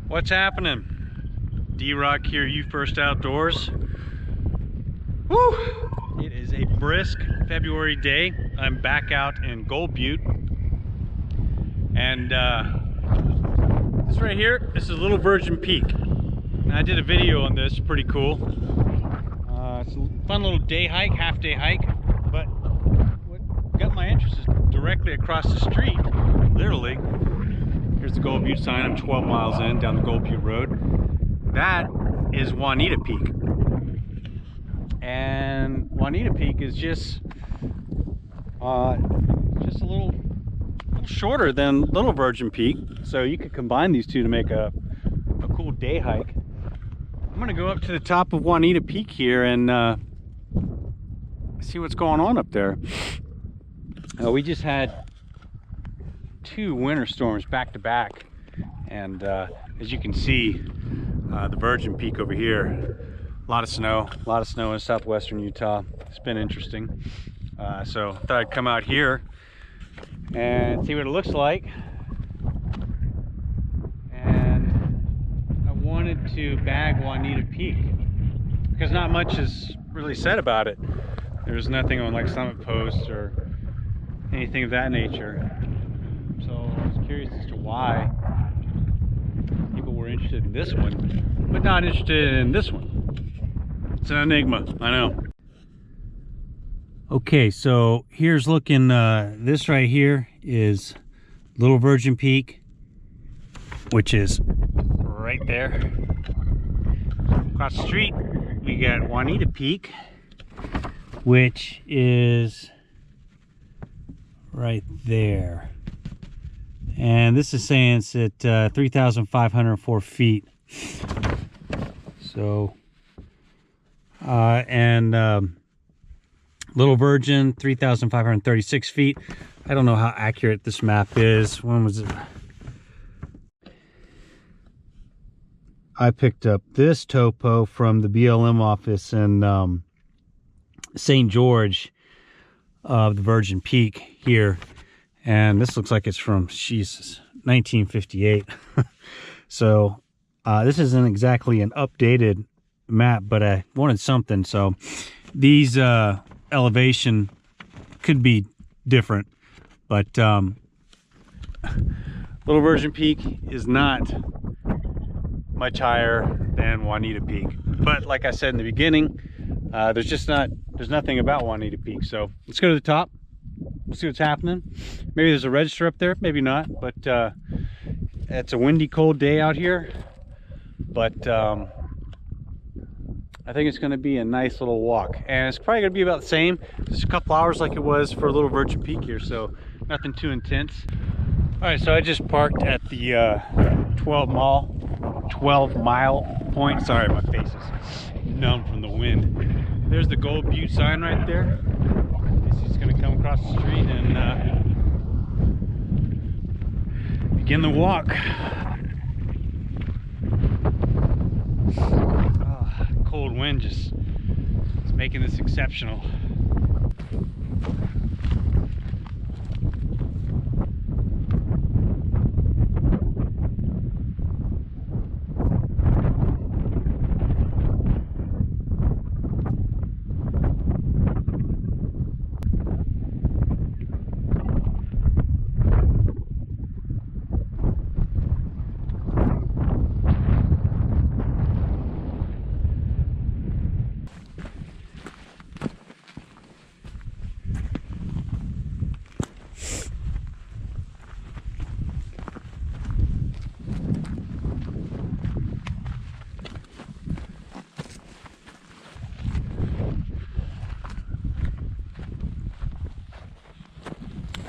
What's happening? D-Rock here, You First Outdoors. Woo! It is a brisk February day. I'm back out in Gold Butte. And this right here, this is Little Virgin Peak. And I did a video on this, pretty cool. It's a fun little day hike, half-day hike. But what got my interest is directly across the street, literally. Here's the Gold Butte sign. I'm 12 miles in down the Gold Butte Road. That is Juanita Peak. And Juanita Peak is just a little shorter than Little Virgin Peak. So you could combine these two to make a cool day hike. I'm gonna go up to the top of Juanita Peak here and see what's going on up there. We just had 2 winter storms back to back, and as you can see, the Virgin Peak over here, a lot of snow in southwestern Utah. It's been interesting. So I thought I'd come out here and see what it looks like. And I wanted to bag Juanita Peak because not much is really said about it. There's nothing on like Summit Post or anything of that nature. So I was curious as to why people were interested in this one, but not interested in this one. It's an enigma, I know. Okay, so here's looking, this right here is Little Virgin Peak, which is right there. Across the street, we got Juanita Peak, which is right there. And this is saying it's at 3,504 feet. So, Little Virgin, 3,536 feet. I don't know how accurate this map is. When was it? I picked up this topo from the BLM office in St. George of the Virgin Peak here. And this looks like it's from, Jesus, 1958. So this isn't exactly an updated map, but I wanted something. So these elevation could be different, but Little Virgin Peak is not much higher than Juanita Peak. But like I said in the beginning, there's nothing about Juanita Peak. So let's go to the top. We'll see what's happening. Maybe there's a register up there, maybe not, but it's a windy, cold day out here. But I think it's going to be a nice little walk, and it's probably going to be about the same, just a couple hours like it was for Little Virgin Peak here, so nothing too intense. All right, so I just parked at the 12 mile point. Sorry, my face is numb from the wind. There's the Gold Butte sign right there. This is going to come across the street and begin the walk. Cold wind just is making this exceptional.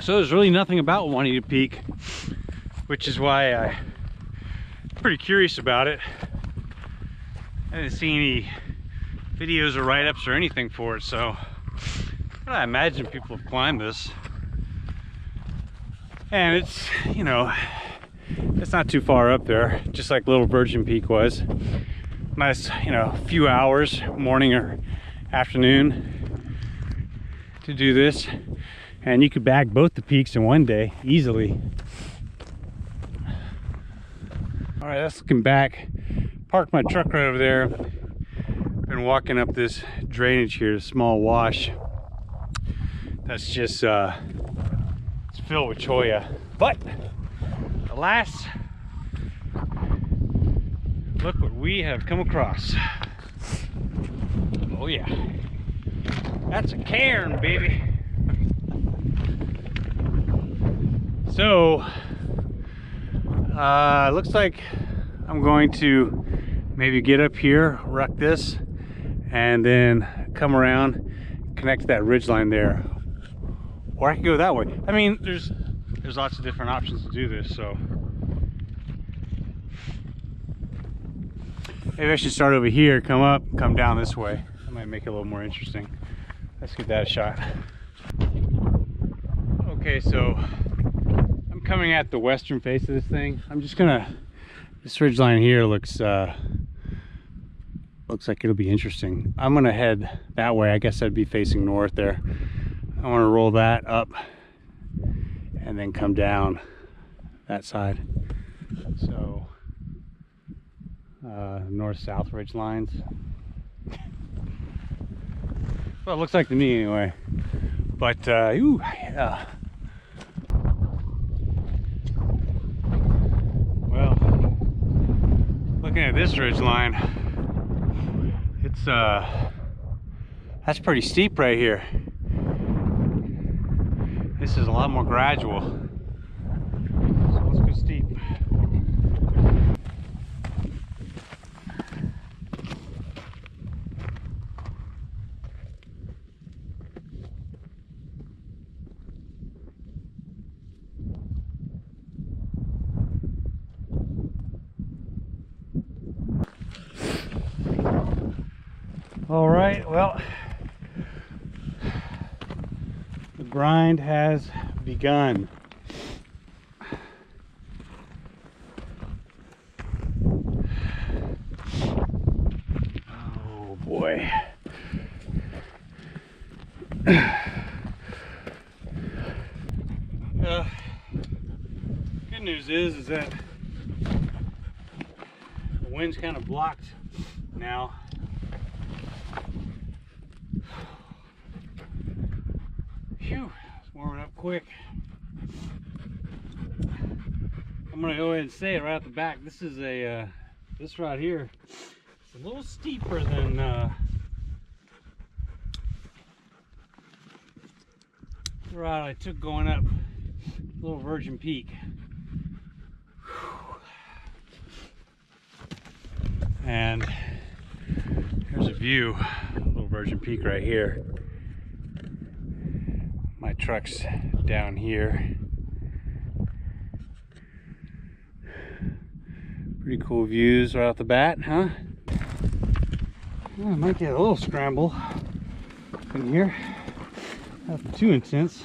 So there's really nothing about Juanita Peak, which is why I'm pretty curious about it. I didn't see any videos or write-ups or anything for it, so I imagine people have climbed this. And it's, you know, it's not too far up there, just like Little Virgin Peak was. Nice, you know, few hours, morning or afternoon, to do this. And you could bag both the peaks in one day easily. All right, that's looking back. Parked my truck right over there. Been walking up this drainage here, a small wash. That's just it's filled with cholla. But alas, look what we have come across. Oh yeah, that's a cairn, baby. So looks like I'm going to maybe get up here, wreck this, and then come around, connect to that ridgeline there. Or I could go that way. I mean, there's lots of different options to do this, so maybe I should start over here, come up, come down this way. That might make it a little more interesting. Let's give that a shot. Okay, so I'm coming at the western face of this thing. I'm just gonna, this ridgeline here looks like it'll be interesting. I'm gonna head that way. I guess I'd be facing north there. I want to roll that up and then come down that side. So north-south ridge lines. Well, it looks like to me anyway. But ooh, yeah. Well, looking at this ridge line, it's that's pretty steep right here. This is a lot more gradual. So let's go steep. All right, well, the grind has begun. Oh boy. Good news is that the wind's kind of blocked now. Phew, it's warming up quick. I'm gonna go ahead and say it right out the back. This is a this right here, it's a little steeper than the route I took going up Little Virgin Peak. And here's a view, Little Virgin Peak right here. My truck's down here. Pretty cool views right off the bat, huh? Well, I might get a little scramble in here. Nothing too intense.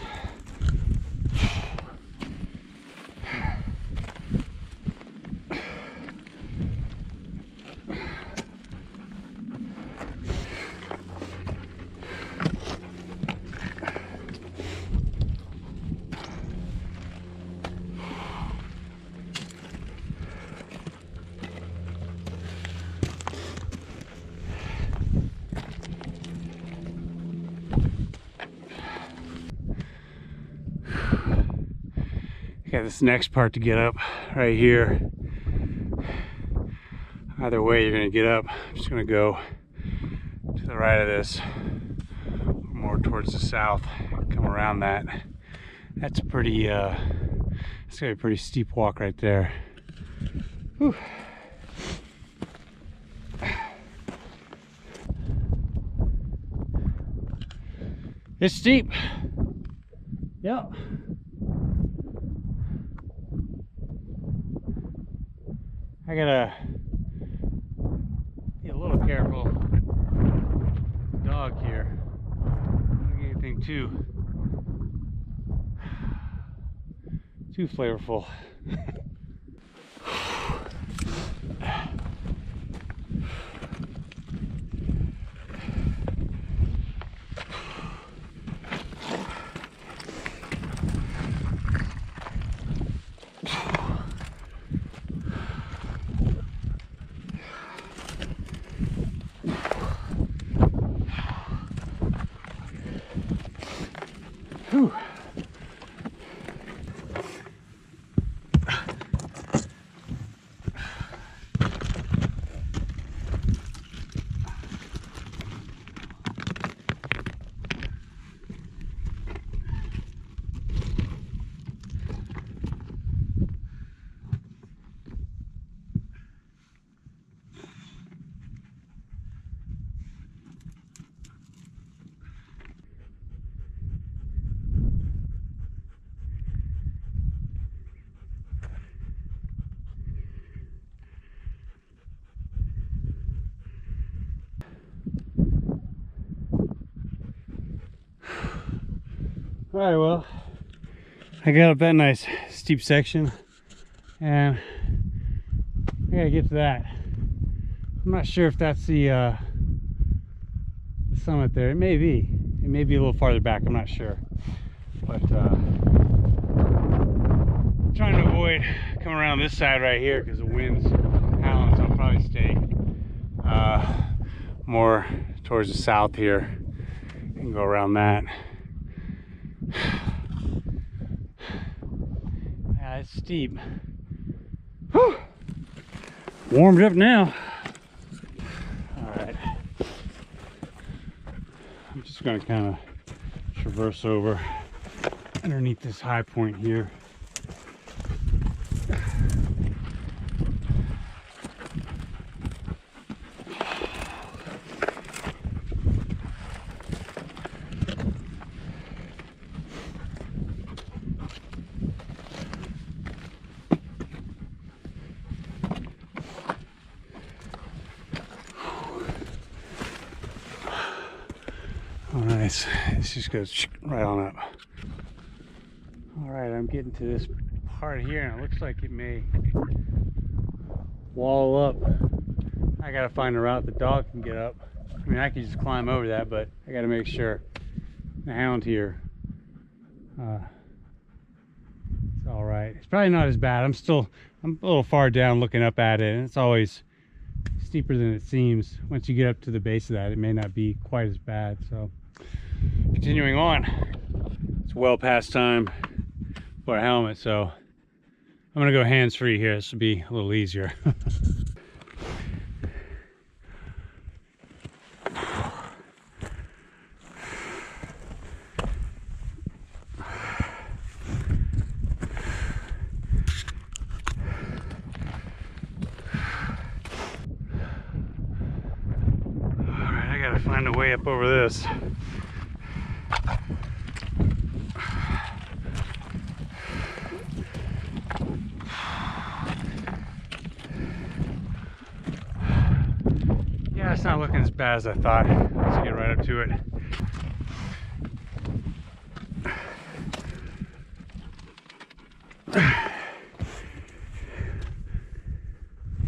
Got this next part to get up right here. Either way you're gonna get up. I'm just gonna go to the right of this, more towards the south, come around that. That's pretty it's gonna be a pretty steep walk right there. Whew. It's steep. Yeah. I gotta be a little careful. Dog here. Don't get anything too flavorful. All right, well, I got up that nice steep section and I gotta get to that. I'm not sure if that's the summit there. It may be. It may be a little farther back. I'm not sure. But I'm trying to avoid coming around this side right here because the wind's howling, so I'll probably stay more towards the south here and go around that. Yeah, it's steep. Whew. Warmed up now. All right. I'm just going to kind of traverse over underneath this high point here. Oh, nice. This just goes right on up. All right, I'm getting to this part here, and it looks like it may wall up. I gotta find a route the dog can get up. I mean, I could just climb over that, but I gotta make sure the hound here, it's all right. It's probably not as bad. I'm a little far down looking up at it, and it's always steeper than it seems. Once you get up to the base of that, it may not be quite as bad. So continuing on, it's well past time for a helmet, so I'm gonna go hands-free here. This will be a little easier. Alright, I gotta find a way up over this. Yeah, it's not looking as bad as I thought. Let's get right up to it.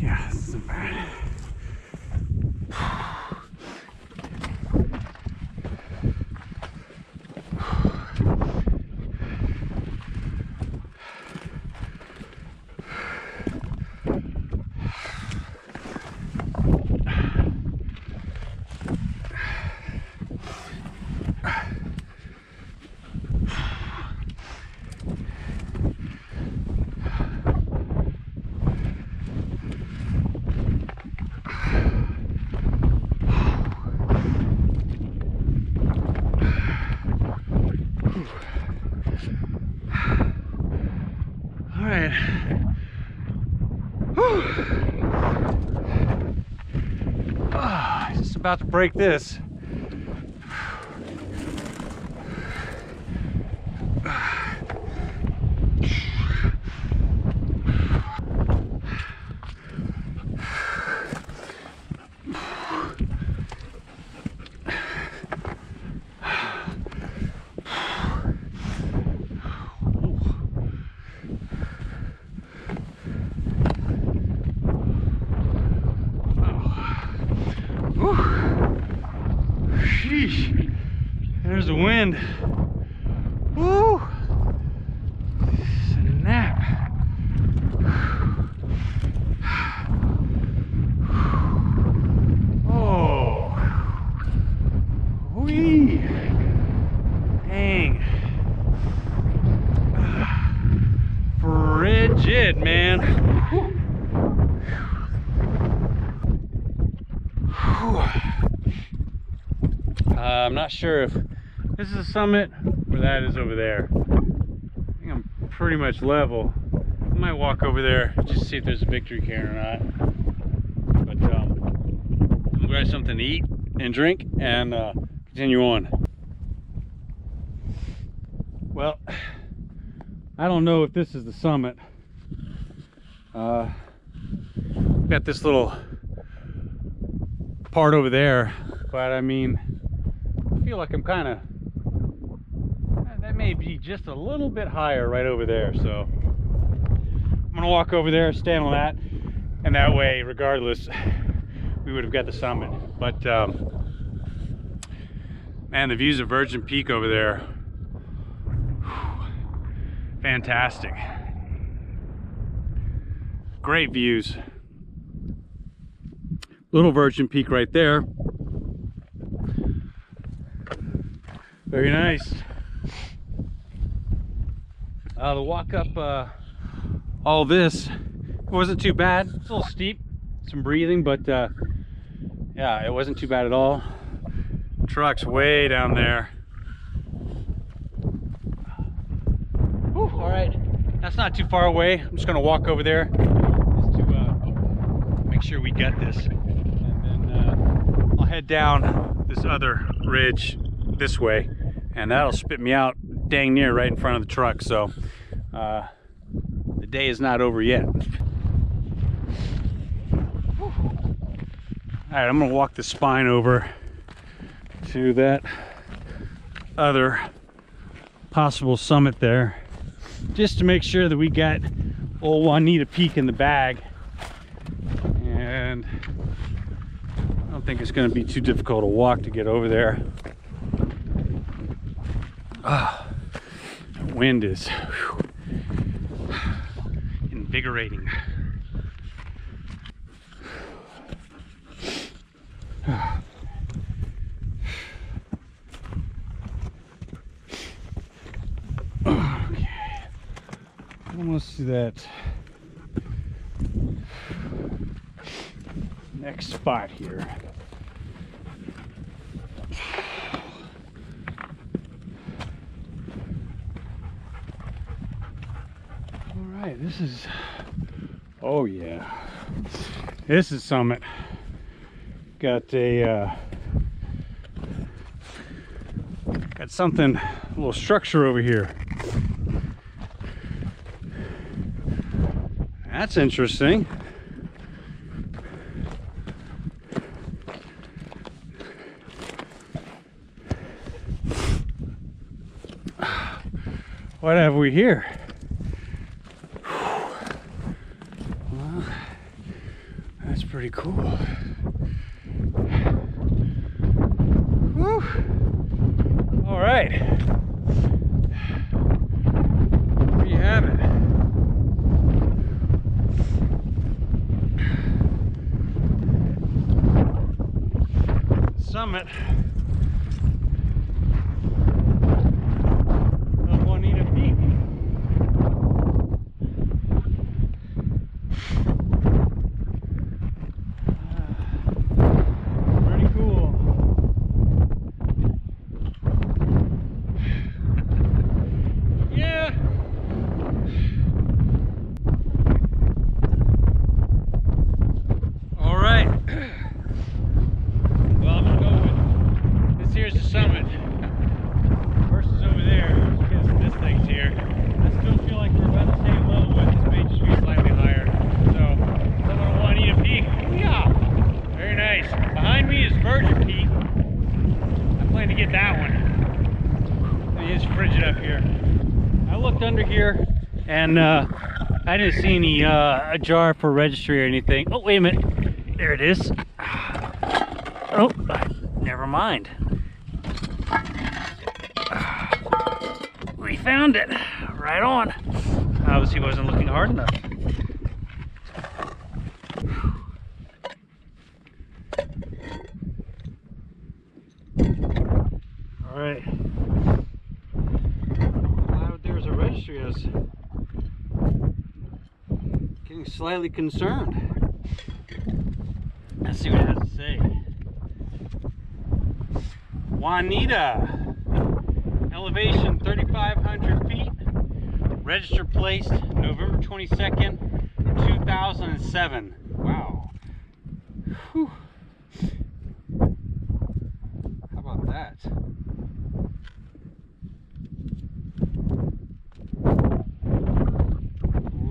Yeah, this isn't bad. Alright. Just about to break this. Sheesh. There's the wind. Woo! Snap. Oh. Wee. Dang. Frigid, man. Whew. I'm not sure if this is a summit or that is over there. I think I'm pretty much level. I might walk over there just to see if there's a victory cairn or not. But we'll grab something to eat and drink and continue on. Well, I don't know if this is the summit. Got this little part over there, but I mean, I feel like I'm kind of, that that may be just a little bit higher right over there. So I'm gonna walk over there, stand on that, and that way, regardless, we would have got the summit. But man, the views of Virgin Peak over there, whew, fantastic. Great views. Little Virgin Peak right there. Very nice. The walk up all this wasn't too bad. It's a little steep, some breathing, but yeah, it wasn't too bad at all. Truck's way down there. Whew, all right, that's not too far away. I'm just gonna walk over there just to make sure we get this, and then I'll head down this other ridge this way, and that'll spit me out dang near right in front of the truck. So the day is not over yet. All right, I'm gonna walk the spine over to that other possible summit there, just to make sure that we got old Juanita Peak in the bag. And I don't think it's going to be too difficult to walk to get over there. The wind is invigorating. Okay, almost to that next spot here. All right, this is, oh yeah, this is summit. Got a got something, a little structure over here. That's interesting. What have we here? Well, that's pretty cool. Woo. All right. There you have it. Summit of Juanita Peak. Pretty cool. Yeah. All right. Well, I'm gonna go with this. Here's the summit versus over there, because this thing's here. I still feel like we're about the same level, but this may just be slightly higher. So, I'm gonna Juanita Peak. Yeah, very nice. Behind me is Virgin Peak. I plan to get that one. It is frigid up here. I looked under here, and I didn't see any a jar for registry or anything. Oh, wait a minute. There it is. Oh, never mind. We found it. Right on. Obviously wasn't looking hard enough. All right. There's a registry. I was getting slightly concerned. Let's see what it has to say. Juanita, elevation 3,500 feet, register placed November 22nd, 2007. Wow. Whew. How about that?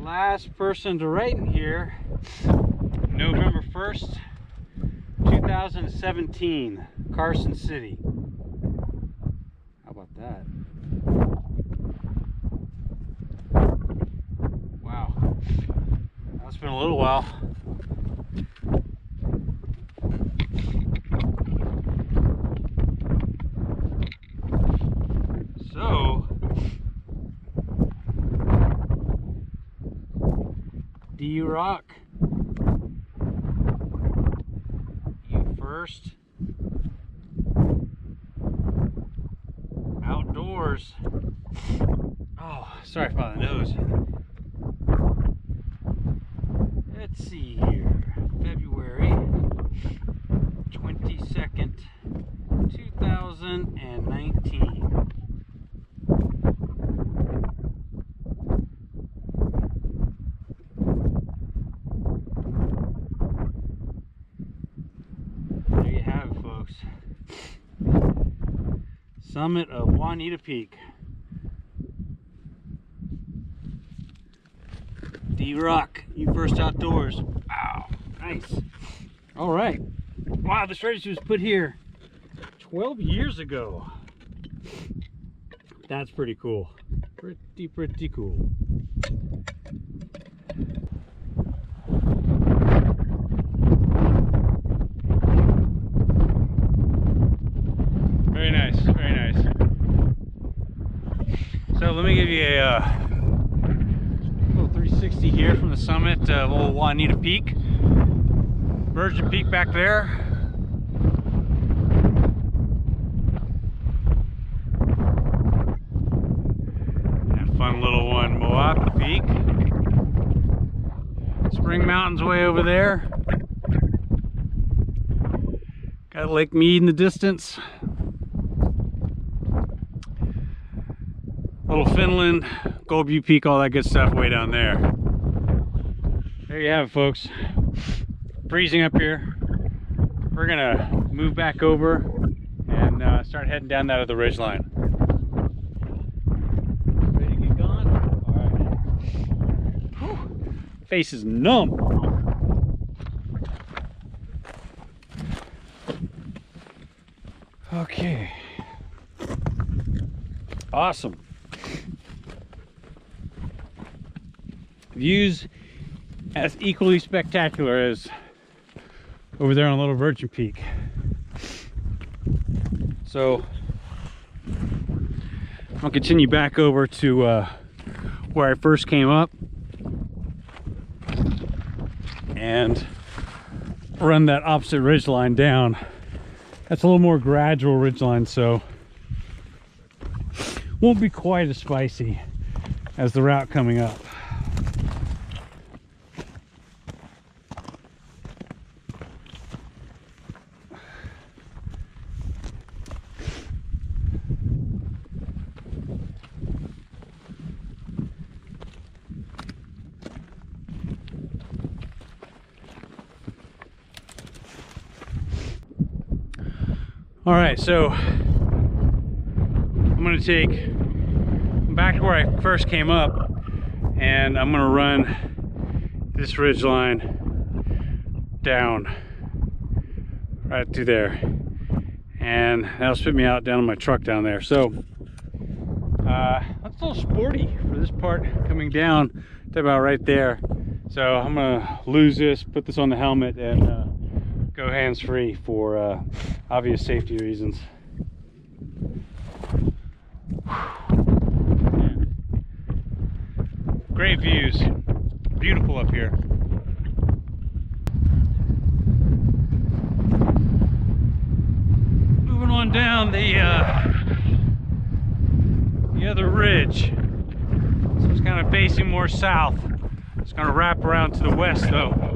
Last person to write in here, November 1st, 2017, Carson City. How about that? It's been a little while. So, D-Rock, you first outdoors. Oh, sorry about the nose. Let's see here. February 22nd, 2019. There you have it, folks. Summit of Juanita Peak. D-Rock, you first outdoors. Wow, nice. All right. Wow, this register was put here 12 years ago. That's pretty cool. Pretty cool. Very nice, very nice. So let me give you a little 360 here from the summit of old Juanita Peak. Virgin Peak back there. That fun little one, Moab Peak. Spring Mountain's way over there. Got Lake Mead in the distance. Little Finland, Gold Butte Peak, all that good stuff way down there. There you have it, folks. Freezing up here. We're gonna move back over and start heading down that other ridge line. Ready to get going? All right. Whew. Face is numb. Okay. Awesome. Views as equally spectacular as over there on Little Virgin Peak. So I'll continue back over to where I first came up and run that opposite ridge line down. That's a little more gradual ridge line, so won't be quite as spicy as the route coming up. All right, so I'm gonna take back to where I first came up, and I'm gonna run this ridge line down right through there, and that'll spit me out down in my truck down there. So that's a little sporty for this part coming down to about right there. So I'm gonna lose this, put this on the helmet, and go hands-free for obvious safety reasons. Great views, beautiful up here. Moving on down the other ridge. So it's kind of facing more south. It's going to wrap around to the west though.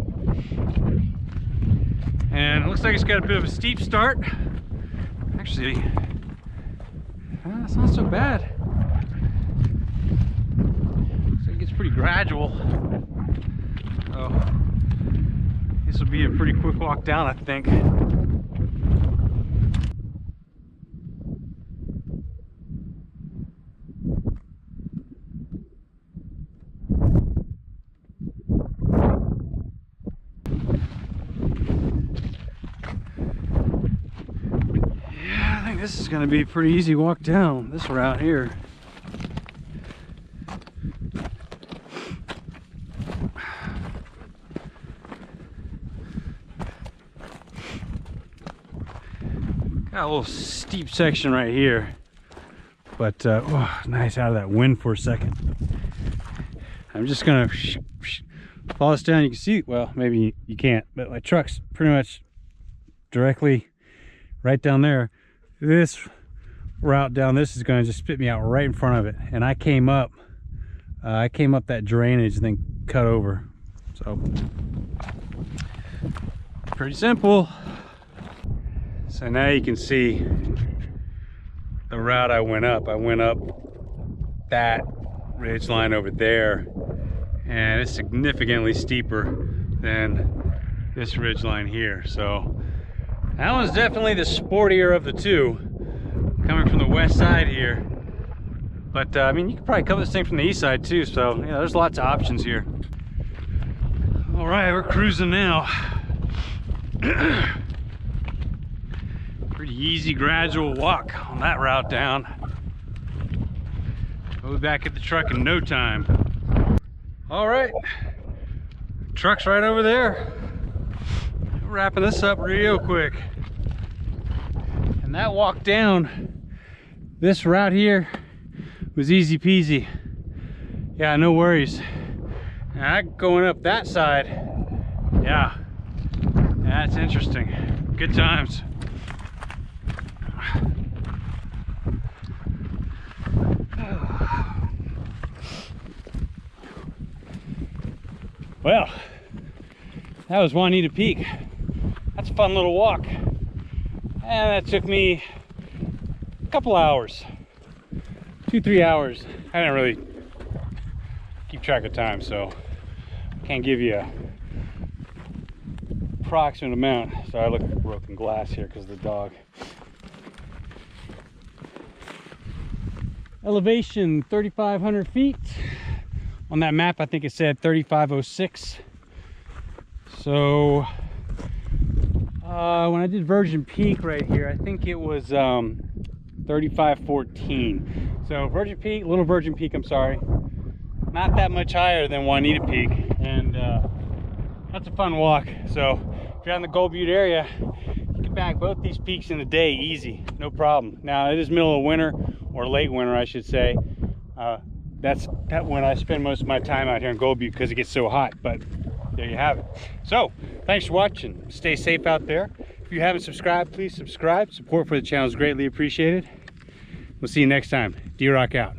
And it looks like it's got a bit of a steep start. Actually, it's not so bad. Looks like it's pretty gradual. So this will be a pretty quick walk down, I think. This is going to be a pretty easy walk down this route here. Got a little steep section right here, but oh, nice out of that wind for a second. I'm just gonna follow this down. You can see, well, maybe you can't, but my truck's pretty much directly right down there. This route down this is going to just spit me out right in front of it, and I came up that drainage and then cut over. So pretty simple. So now you can see the route I went up that ridge line over there, and it's significantly steeper than this ridge line here. So that one's definitely the sportier of the two, coming from the west side here. But I mean, you could probably cover this thing from the east side too, so yeah, there's lots of options here. All right, we're cruising now. Pretty easy, gradual walk on that route down. We'll be back at the truck in no time. All right, truck's right over there. We're wrapping this up real quick. And that walk down this route here was easy peasy. Yeah, no worries. And going up that side, yeah, that's interesting. Good times. Well, that was Juanita Peak. That's a fun little walk. And that took me a couple hours, 2-3 hours. I didn't really keep track of time, so I can't give you a approximate amount. So I look at broken glass here because of the dog. Elevation 3,500 feet. On that map, I think it said 3,506. So when I did Virgin Peak right here, I think it was 3,514. So Virgin Peak, Little Virgin Peak, I'm sorry, not that much higher than Juanita Peak, and that's a fun walk. So if you're out in the Gold Butte area, you can back both these peaks in a day easy, no problem. Now it is middle of winter, or late winter I should say. That's when I spend most of my time out here in Gold Butte because it gets so hot, but there you have it. So thanks for watching. Stay safe out there. If you haven't subscribed, please subscribe. Support for the channel is greatly appreciated. We'll see you next time. D-Rock out.